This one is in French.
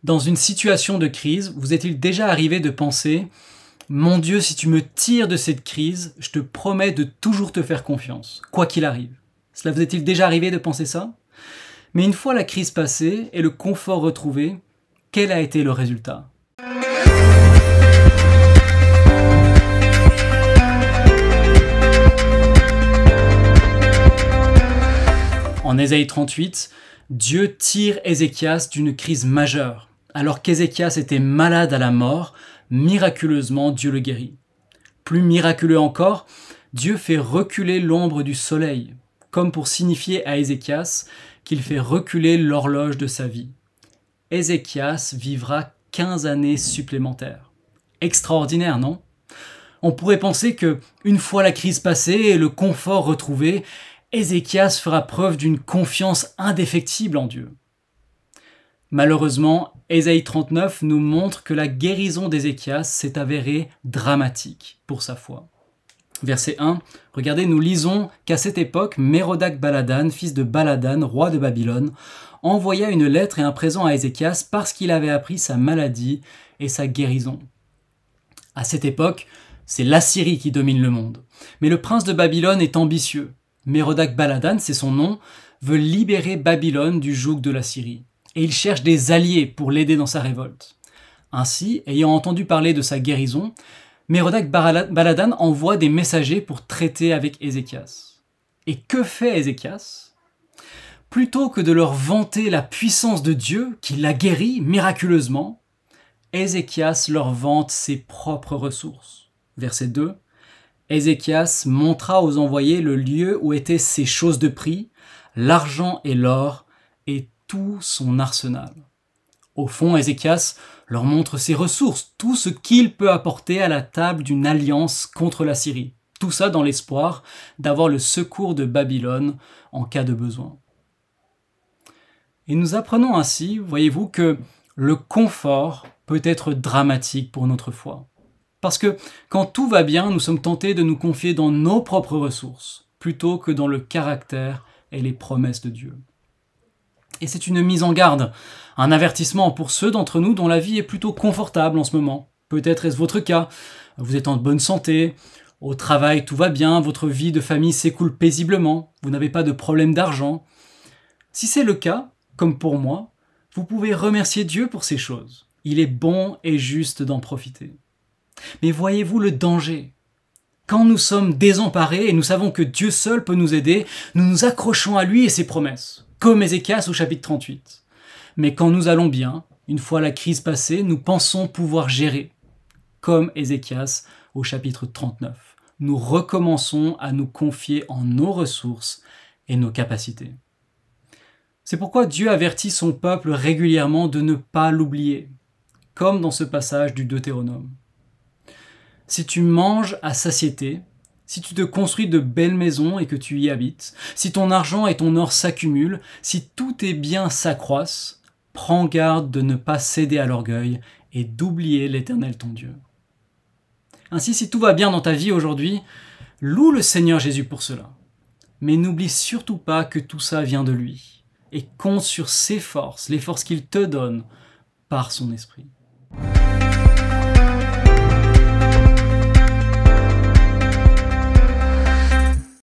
Dans une situation de crise, vous est-il déjà arrivé de penser « Mon Dieu, si tu me tires de cette crise, je te promets de toujours te faire confiance, quoi qu'il arrive ». Cela vous est-il déjà arrivé de penser ça? Mais une fois la crise passée et le confort retrouvé, quel a été le résultat? En Ésaïe 38, Dieu tire Ézéchias d'une crise majeure. Alors qu'Ézéchias était malade à la mort, miraculeusement Dieu le guérit. Plus miraculeux encore, Dieu fait reculer l'ombre du soleil, comme pour signifier à Ézéchias qu'il fait reculer l'horloge de sa vie. Ézéchias vivra 15 années supplémentaires. Extraordinaire, non? On pourrait penser que, une fois la crise passée et le confort retrouvé, Ézéchias fera preuve d'une confiance indéfectible en Dieu. Malheureusement, Ésaïe 39 nous montre que la guérison d'Ézéchias s'est avérée dramatique pour sa foi. Verset 1, regardez, nous lisons qu'à cette époque, Mérodach-Baladan, fils de Baladan, roi de Babylone, envoya une lettre et un présent à Ézéchias parce qu'il avait appris sa maladie et sa guérison. À cette époque, c'est l'Assyrie qui domine le monde. Mais le prince de Babylone est ambitieux. Mérodach-Baladan, c'est son nom, veut libérer Babylone du joug de l'Assyrie. Et il cherche des alliés pour l'aider dans sa révolte. Ainsi, ayant entendu parler de sa guérison, Mérodach-Baladan envoie des messagers pour traiter avec Ézéchias. Et que fait Ézéchias? Plutôt que de leur vanter la puissance de Dieu, qui l'a guéri miraculeusement, Ézéchias leur vante ses propres ressources. Verset 2. Ézéchias montra aux envoyés le lieu où étaient ses choses de prix, l'argent et l'or, et tout son arsenal. Au fond, Ézéchias leur montre ses ressources, tout ce qu'il peut apporter à la table d'une alliance contre la Syrie. Tout ça dans l'espoir d'avoir le secours de Babylone en cas de besoin. Et nous apprenons ainsi, voyez-vous, que le confort peut être dramatique pour notre foi. Parce que quand tout va bien, nous sommes tentés de nous confier dans nos propres ressources, plutôt que dans le caractère et les promesses de Dieu. Et c'est une mise en garde, un avertissement pour ceux d'entre nous dont la vie est plutôt confortable en ce moment. Peut-être est-ce votre cas, vous êtes en bonne santé, au travail tout va bien, votre vie de famille s'écoule paisiblement, vous n'avez pas de problème d'argent. Si c'est le cas, comme pour moi, vous pouvez remercier Dieu pour ces choses. Il est bon et juste d'en profiter. Mais voyez-vous le danger? Quand nous sommes désemparés et nous savons que Dieu seul peut nous aider, nous nous accrochons à lui et ses promesses, comme Ézéchias au chapitre 38. Mais quand nous allons bien, une fois la crise passée, nous pensons pouvoir gérer, comme Ézéchias au chapitre 39. Nous recommençons à nous confier en nos ressources et nos capacités. C'est pourquoi Dieu avertit son peuple régulièrement de ne pas l'oublier, comme dans ce passage du Deutéronome. Si tu manges à satiété, si tu te construis de belles maisons et que tu y habites, si ton argent et ton or s'accumulent, si tous tes biens s'accroissent, prends garde de ne pas céder à l'orgueil et d'oublier l'Éternel ton Dieu. Ainsi, si tout va bien dans ta vie aujourd'hui, loue le Seigneur Jésus pour cela. Mais n'oublie surtout pas que tout ça vient de lui et compte sur ses forces, les forces qu'il te donne par son esprit.